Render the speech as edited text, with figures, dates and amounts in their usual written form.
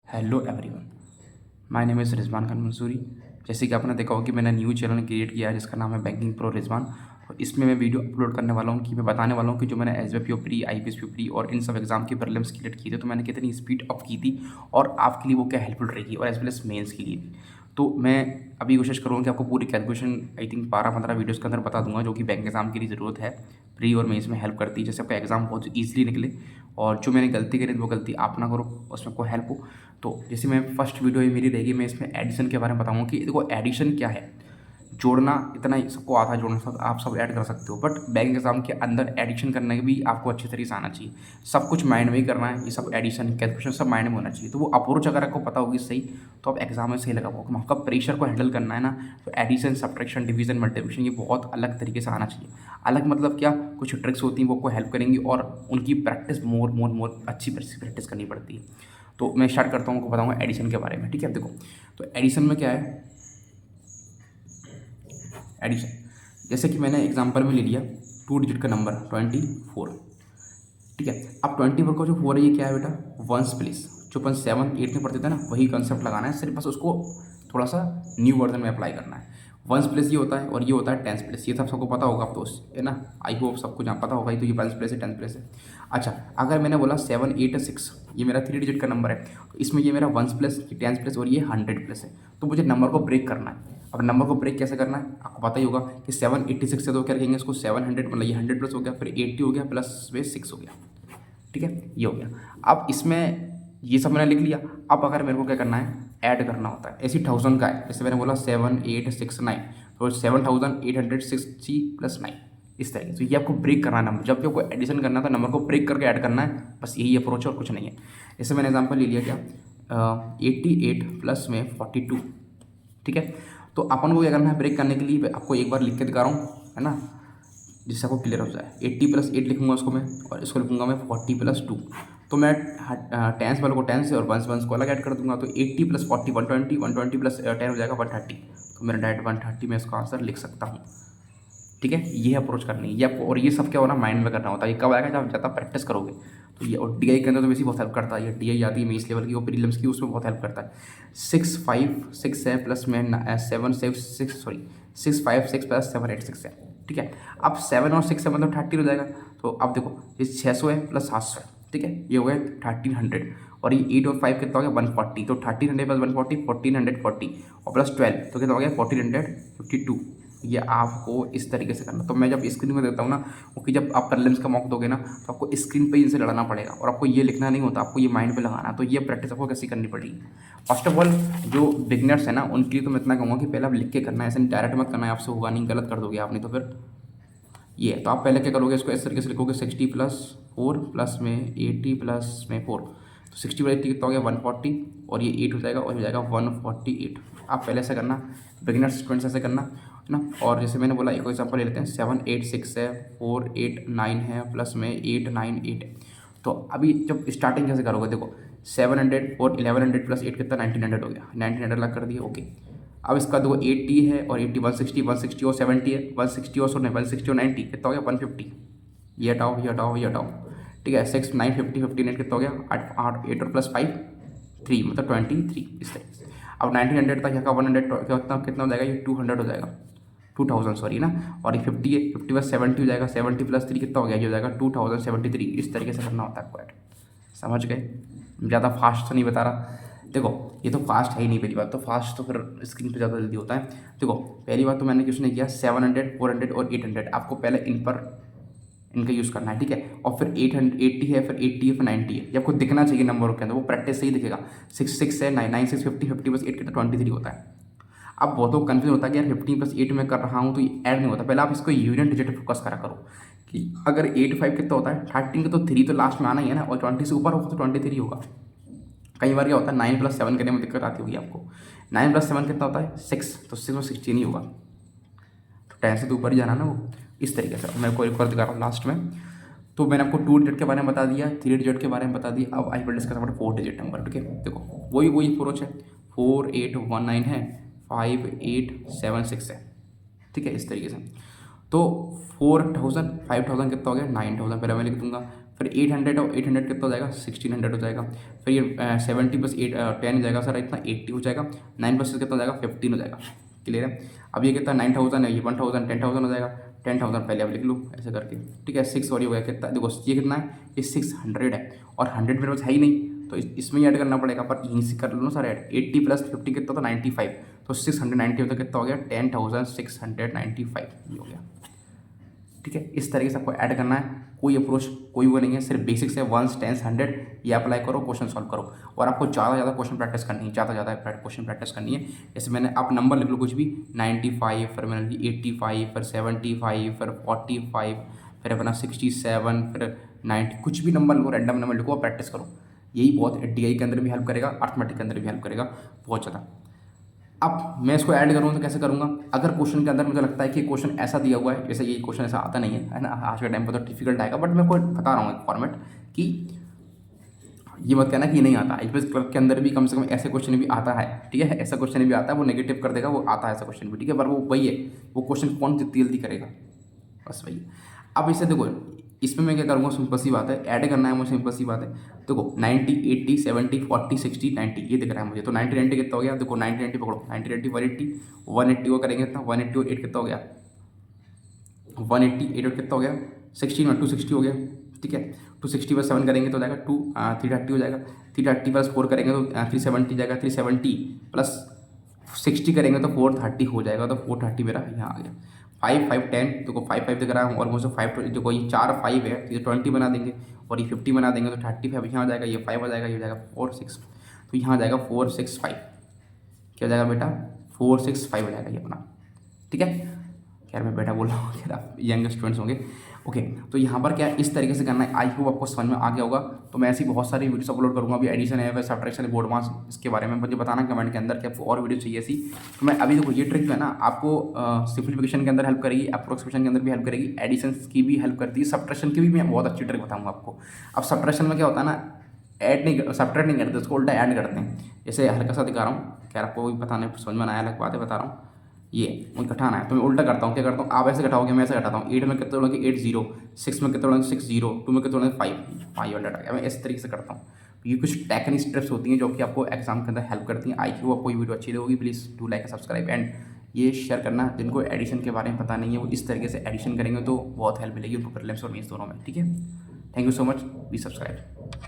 Hello everyone, my name is Rizwan Khan Mansuri. जैसे कि आपने देखा होगा कि मैंने न्यू चैनल क्रिएट किया है जिसका नाम है बैंकिंग प्रो रिजवान। और इसमें मैं वीडियो अपलोड करने वाला हूँ कि मैं बताने वाला हूँ कि जो मैंने एसबीआई प्री, आईपीएस प्री और इन सब एग्जाम की प्रीलिम्स क्लियर किए थे तो मैंने कितनी स्पीड अप की थी और आपके लिए वो क्या हेल्पफुल रहेगी और एज वेल एस मेन्स के लिए भी। तो मैं अभी कोशिश करूँगा कि आपको पूरी कैलकुलेशन आई थिंक 12-15 वीडियोज़ के अंदर बता दूंगा जो कि बैंक एग्जाम के लिए ज़रूरत है, प्री और मेंस में हेल्प करती है, जैसे आपका एग्जाम बहुत ईजिली निकले और जो मैंने गलती करी वो गलती आप ना करो, उसमें कोई हेल्प हो। तो जैसे मैं फर्स्ट वीडियो ये मेरी रहेगी, मैं इसमें एडिशन के बारे में बताऊंगा कि देखो एडिशन क्या है। जोड़ना इतना ही सबको आता है, जोड़ना सब आप सब ऐड कर सकते हो, बट बैंक एग्जाम के अंदर एडिशन करने के भी आपको अच्छी तरीके से आना चाहिए। सब कुछ माइंड में ही करना है, ये सब एडिशन कैलकुलेशन सब माइंड में होना चाहिए। तो वो अप्रोच अगर आपको पता होगी सही तो आप एग्जाम में सही लगा पाओगे। आपका प्रेशर को हैंडल करना है ना, तो एडिशन, सब्ट्रैक्शन, डिवीजन, मल्टीप्लिकेशन ये बहुत अलग तरीके से आना चाहिए। अलग मतलब क्या, कुछ ट्रिक्स होती हैं वो आपको हेल्प करेंगी और उनकी प्रैक्टिस मोर मोर मोर अच्छी प्रैक्टिस करनी पड़ती है। तो मैं स्टार्ट करता हूँ, आपको बताऊँगा एडिशन के बारे में। ठीक है, देखो तो एडिशन में क्या है, एडिशन जैसे कि मैंने एग्जांपल में ले लिया 2 डिजिट का नंबर 24। ठीक है, अब 24 का जो 4 है ये क्या है बेटा, वंस प्लेस। जो अपन 7 8 में पढ़ते थे ना वही कंसेप्ट लगाना है, सिर्फ बस उसको थोड़ा सा न्यू वर्जन में अप्लाई करना है। वंस प्लेस ये होता है और ये होता है टेंस प्लेस, ये सब सबको पता होगा आप दोस्त है ना। आई होप सबको जहाँ पता होगा, ये तो ये वंस प्लेस है, टेंस प्लेस है। अच्छा, अगर मैंने बोला 7 8 6, ये मेरा 3 डिजिट का नंबर है, तो इसमें ये मेरा वंस प्लेस, ये टेंस प्लेस और ये 100 प्लेस है। तो मुझे नंबर को ब्रेक करना है। अब नंबर को ब्रेक कैसे करना है आपको पता ही होगा कि 786 से तो क्या रखेंगे इसको, 700 मतलब ये 100 प्लस हो गया, फिर 80 हो गया, प्लस में 6 हो गया। ठीक है, ये हो गया। अब इसमें ये सब मैंने लिख लिया। अब अगर मेरे को क्या करना है, ऐड करना होता है। ऐसी 1000 का है, जैसे मैंने बोला 7869, तो 7860 प्लस 9, इस तरीके से। ये आपको ब्रेक करना है नंबर, जब भी आपको एडिशन करना था नंबर को ब्रेक करके ऐड करना है, बस यही अप्रोच है और कुछ नहीं है। जैसे मैंने एग्जाम्पल ले लिया क्या, 88 प्लस में 42। ठीक है, तो अपन को क्या करना है, ब्रेक करने के लिए आपको एक बार लिख के दिखा रहा हूँ, है ना, जिससे आपको क्लियर हो जाए। 80 प्लस 8 लिखूंगा उसको मैं, और इसको लिखूंगा मैं 40 प्लस 2। तो मैं टेंस वालों को टेंस से और वंस वंस को अलग ऐड कर दूंगा। तो 80 प्लस 40 120, 120 प्लस 10 हो जाएगा 130। तो मेरा डायरेक्ट 130 में इसका आंसर लिख सकता हूँ। ठीक है, ये अप्रोच करनी है ये आपको, और ये सब क्या होना माइंड में करना होता है। ये कब आएगा, जब ज़्यादा प्रैक्टिस करोगे। तो ये और डीआई के अंदर तो वैसे बहुत हेल्प करता है, ये डीआई आती है मेंस लेवल की और प्रीलिम्स की, उसमें बहुत हेल्प करता है। 6 5 6 है प्लस में 7 6 सॉरी 6 5 6 प्लस 7 8 6 है। ठीक है, अब 7 और 6 है मतलब 30 हो जाएगा। तो अब देखो ये 600 है प्लस 700 है। ठीक है, ये हो गया 1300। और ये 8 और 5 कितना हो गया 140। तो 1300 प्लस 140 1440 और प्लस 12 तो कितना हो गया 1452। ये आपको इस तरीके से करना। तो मैं जब स्क्रीन में देता हूँ ना, क्योंकि जब आप प्रीलिम्स का मॉक दोगे ना तो आपको स्क्रीन पे ही इनसे लड़ना पड़ेगा और आपको ये लिखना नहीं होता, आपको ये माइंड पे लगाना। तो ये प्रैक्टिस आपको कैसे करनी पड़ेगी। फर्स्ट ऑफ ऑल जो बिगनर्स है ना उनके लिए तो मैं इतना कहूँगा कि पहले आप लिख के करना है, ऐसे डायरेक्ट मत करना है, आपसे होगा नहीं, गलत कर दोगे आप, नहीं तो फिर ये है। तो आप पहले क्या करोगे, इसको इस तरीके से लिखोगे 60 प्लस 4 प्लस में 80 प्लस में 4। तो 60 प्लस 80 कितना हो गया 140, और ये 8 हो जाएगा और हो जाएगा 148। आप पहले से करना, बिगिनर स्टूडेंट्स ऐसे करना है ना। और जैसे मैंने बोला एक एग्जाम्पल ले लेते हैं, 7 8 6 है, 4 8 9 है, प्लस में 8 9 8 है। तो अभी जब स्टार्टिंग कैसे करोगे, देखो 700 और 1100 प्लस 8 कितना 1900 हो गया, 1900 लग कर दिया। ओके, अब इसका देखो 80 है और 80 160 160 और 70 है, 160 और 160 और 90 कितना हो गया 150। ये हटाओ ये हटाओ ये हटाओ। ठीक है, 6 9 50 15 कितना हो गया 8 8 8 और प्लस 5 3 मतलब 23 इस तरीके से। अब 1900 तक यहाँ का 100 कितना कितना हो जाएगा, ये 200 हो जाएगा, 2000 सॉरी ना। और ये 50 है, 50 प्लस 70 हो जाएगा, 70 प्लस 3 कितना हो गया, ये हो जाएगा 2073। इस तरीके से करना होता है आपको ऐड। समझ गए, ज़्यादा फास्ट तो नहीं बता रहा। देखो ये तो फास्ट है ही नहीं, पहली बात तो फास्ट तो फिर स्क्रीन पे ज़्यादा जल्दी होता है। देखो पहली बात तो मैंने कुछ नहीं किया, 700 400 और 800 आपको पहले इन पर इनका यूज़ करना है। ठीक है, और फिर 880 है, फिर 80 है, फिर 90 है। ये आपको दिखना चाहिए नंबरों के अंदर, वो प्रैक्टिस से ही दिखेगा। 6 6 है, 9 9 6 50 50 बस 8 के तो 23 होता है। अब बहुत लोग कन्फ्यूज होता है कि यार 15 प्लस 8 में कर रहा हूँ तो ये ऐड नहीं होता। पहले आप इसको यूनिट डिजिट फोकस करा करो कि अगर 8 5 कितना होता है 13 का, तो 3 तो लास्ट में आना ही है ना, और 20 से ऊपर होगा तो 23 होगा। कई बार क्या होता है 9 प्लस 7 करने में दिक्कत आती होगी आपको। 9 प्लस 7 कितना होता है 6, तो 6 और 16 ही होगा। तो 10 से तो ऊपर ही जाना ना वो, इस तरीके से। मैं कोई दिखा रहा हूँ लास्ट में। तो मैंने आपको 2 डिजिट के बारे में बता दिया, 3 डिजिट के बारे में बता दिया। अब I will discuss about 4 digit number. ठीक है, देखो वही अप्रोच है, 4819 है, 5876 है। ठीक है, इस तरीके से। तो 4000 5000 कितना हो गया 9000, पहले मैं लिख दूंगा। फिर 800 और 800 कितना हो जाएगा 1600 हो जाएगा। फिर ये 70 प्लस 10 हो जाएगा सर इतना 80 हो जाएगा। 9 प्लस कितना हो जाएगा 15 हो जाएगा। क्लियर है। अब ये कितना 9000 है, ये 1000 10,000 हो जाएगा। 10,000 पहले अब लिख लूँ ऐसे करके, ठीक है। 6 और ये हो गया कितना, देखो ये कितना है, ये 600 है और 100 मेरे पास है ही नहीं, तो इसमें ही ऐड करना पड़ेगा। पर यहीं से कर लो ना सर ऐड। 80 प्लस 50 कितना तो 95, तो 690 होता कितना हो गया 10,695 ये हो गया। ठीक है, इस तरीके से आपको ऐड करना है। कोई अप्रोच कोई वो नहीं है, सिर्फ बेसिक्स है 1s 10s 100 ये अप्लाई करो, क्वेश्चन सॉल्व करो। और आपको ज़्यादा क्वेश्चन प्रैक्टिस करनी है, ज़्यादा क्वेश्चन प्रैक्टिस करनी है। जैसे मैंने आप नंबर लिख लो कुछ भी 95, फिर मैंने 85, फिर 75, फिर 45, फिर अपना 67, फिर 90, कुछ भी नंबर लो, रैंडम नंबर लिखो और प्रैक्टिस करो। यही बहुत DI के अंदर भी हेल्प करेगा, अर्थमेटिक के अंदर भी हेल्प करेगा बहुत ज़्यादा। अब मैं इसको ऐड करूँ तो कैसे करूँगा, अगर क्वेश्चन के अंदर मुझे लगता है कि क्वेश्चन ऐसा दिया हुआ है, जैसे ये क्वेश्चन ऐसा आता नहीं है ना, आज के टाइम पर तो डिफिकल्ट आएगा, बट मैं कोई बता रहा हूँ एक फॉर्मेट कि ये मत कहना कि ये नहीं आता। IPS क्लर्क के अंदर भी कम से कम ऐसे क्वेश्चन भी आता है, ठीक है, ऐसा क्वेश्चन भी आता है, वो नेगेटिव कर देगा, वो आता है ऐसा क्वेश्चन भी, ठीक है, पर वो वही है, वो क्वेश्चन कौन जितनी जल्दी करेगा, बस वही। अब इसे देखो, इसमें मैं क्या करूँगा, सिंपल सी बात है, ऐड करना है मुझे, सिंपल सी बात है। देखो 90 80 70 40 60 90 ये दिख रहा है मुझे, तो 90 90 कितना हो गया, देखो 90 90 पकड़ो, 90 90 180, 180 को करेंगे कितना, 180 और 8 कितना हो गया, 180 8 और कितना हो गया 16 और 260 हो गया, ठीक है। 260 प्लस 7 करेंगे तो हो जाएगा 330 हो जाएगा। 330 प्लस 4 करेंगे तो 370 जाएगा। 370 प्लस 60 करेंगे तो 430 हो जाएगा, तो 430 मेरा यहाँ आ गया। 5 5 10, देखो 5 5 दिख रहा है, और मुझे 5 देखो ये 4 5 है, तो ये 20 बना देंगे, और ये 50 बना देंगे तो 35 यहाँ आ जाएगा, ये 5 आ जाएगा, ये हो जाएगा 4 6, तो यहाँ आ जाएगा 4 6 5, क्या हो जाएगा बेटा 4 6 5 हो जाएगा ये अपना, ठीक है। खैर मैं बेटा बोल रहा हूँ, खैर आप यंग स्टूडेंट्स होंगे, ओके। तो यहाँ पर क्या इस तरीके से करना है, आई होप आपको समझ में आ गया होगा। तो मैं ऐसी बहुत सारी वीडियोस अपलोड करूँगा, अभी एडिशन है, सब्ट्रैक्शन है, बोर्ड मार्क्स, इसके बारे में मुझे बताना कमेंट के अंदर कि आपको और वीडियो चाहिए ऐसी। तो मैं अभी देखो ये ट्रिक जो है ना आपको सिंप्लीफिकेशन के अंदर हेल्प करेगी, अप्रोक्सिमेशन के अंदर भी हेल्प करेगी, एडिशन की भी हेल्प करती है, सब्ट्रैक्शन की भी मैं बहुत अच्छी ट्रिक बताऊँगा आपको। अब सब्ट्रैक्शन में क्या होता है ना, ऐड नहीं, सब्ट्रैक्ट नहीं करते, उसको उल्टा ऐड करते हैं। जैसे हल्का सा दिखा रहा हूँ, खैर आपको भी बताने समझ में आया, अलग बात है, बता रहा हूँ। ये मुझे घटाना है तो मैं उल्टा करता हूँ, क्या करता हूँ, आप ऐसे घटाओगे मैं ऐसे घटाता हूँ। 8 में कितने उड़ेंगे 8 0, 6 में कितने उड़ेंगे 6 0, 2 में कितने उड़ेंगे 5 1 हटा गया। मैं इस तरीके से करता हूँ। ये कुछ टेक्निक स्टेप्स होती हैं जो कि आपको एग्जाम के अंदर हेल्प करती हैं। आई होप आपको ये वीडियो अच्छी लगेगी, please do like subscribe and ये शेयर करना। जिनको एडिशन के बारे में पता नहीं है वो इस तरीके से एडिशन करेंगे तो बहुत हेल्प मिलेगी उनको प्रीलिम्स और मेंस दोनों में, ठीक है। Thank you so much, please subscribe.